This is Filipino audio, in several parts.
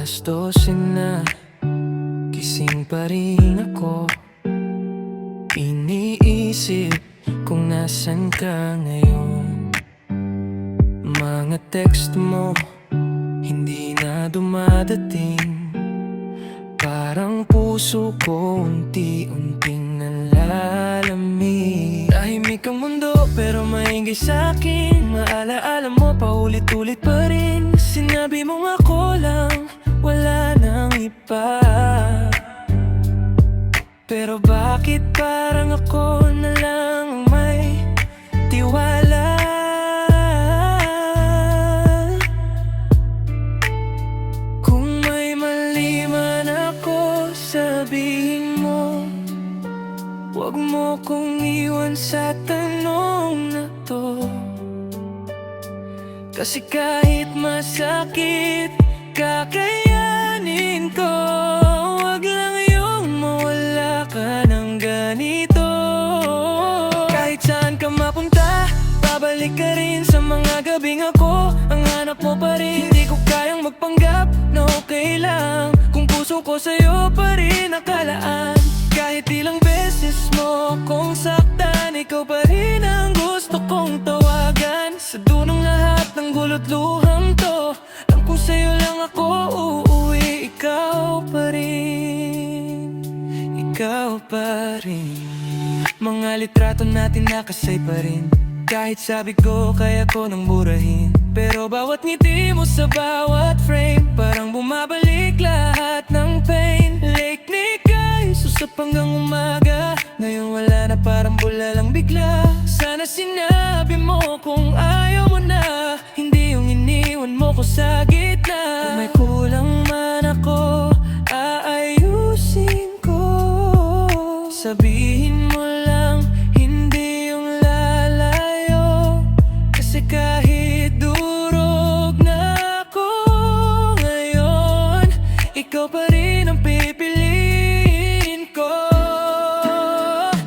12 na, gising pa rin ako. Iniisip kung nasan ka ngayon. Mga text mo hindi na dumadating. Parang puso ko unti-unting nalalamig. Tahimik ang mundo pero maingay sa'kin. Maalaala mo paulit-ulit pa rin. Sinabi mong ako lang, wala nang iba. Pero bakit parang ako na lang ang may tiwala? Kung may mali man ako, sabihin mo. Huwag mo kong iwan sa tanong na to. Kasi kahit masakit, kakayanin ko. Huwag lang yung mawala ka ng ganito. Kahit saan ka mapunta, babalik ka rin sa mga gabing ako ang hanap mo pa rin. Hindi ko kayang magpanggap na okay lang kung puso ko sa'yo pa rin nakalaan. Kahit ilang beses mo kung saktan, ikaw pa rin ang gusto kong tawagan. Sa dunong lahat ng gulot luhang to, lang kung sa'yo lang ako uuwi. Ikaw pa rin, ikaw pa rin. Mga litrato natin nakasay pa rin. Kahit sabi ko kaya ko nang burahin, pero bawat ngiti mo sa bawat frame, parang bumabalik lahat ng pain. Late ni guys, susap hanggang umaga. Ngayon wala na, parang bula lang bigla. Sana sinabi mo kung ayaw mo na, hindi yung iniwan mo ko sa gitna. Kung may kulang man ako, aayusin ko. Sabihin mo lang, hindi yung lalayo. Kasi kahit durog na ako ngayon, ikaw pa rin ang pipiliin ko.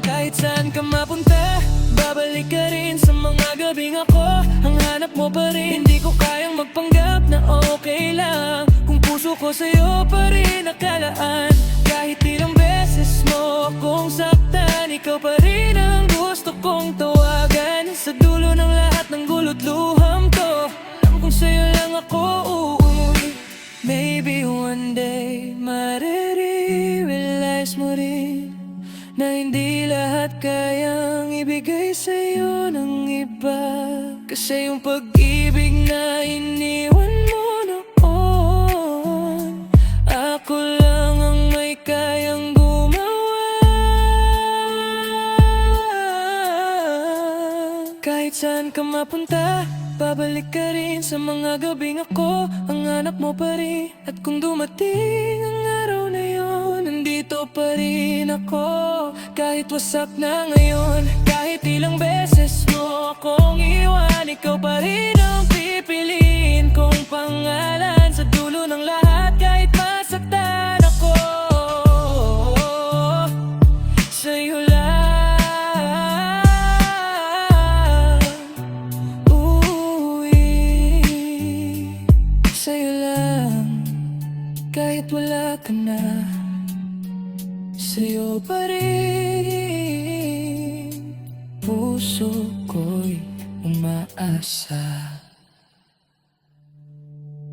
Kahit saan ka mapunta, babalik ka rin sa mga gabing ako ang hanap mo pa rin. Hindi ko kayang magpanggap na okay lang kung puso ko sa'yo pa rin nakalaan. Kahit ilang beses mo kung saktan, ikaw pa rin ang gusto kong tawagan. Sa dulo ng lahat ng gulot luham to, alam kong sa'yo lang ako uuwi. Maybe one day marirealize mo rin na hindi lahat kayang ibigay sa'yo ng iba. Kasi yung pag-ibig na iniwan mo noon, ako lang ang may kayang gumawa. Kahit saan ka mapunta, babalik ka rin sa mga gabing ako ang hanap mo pa rin. At kung dumating ang araw na yon, nandito pa rin ako. Kahit wasak na ngayon, kahit ilang beses mo akong iwan, ikaw pa rin ang pipiliin kong pangalan. Sa dulo ng lahat, kahit masaktan ako, sa'yo lang uuwi. Sa'yo lang, kahit wala ka na, sa'yo pa rin puso ko'y umaasa.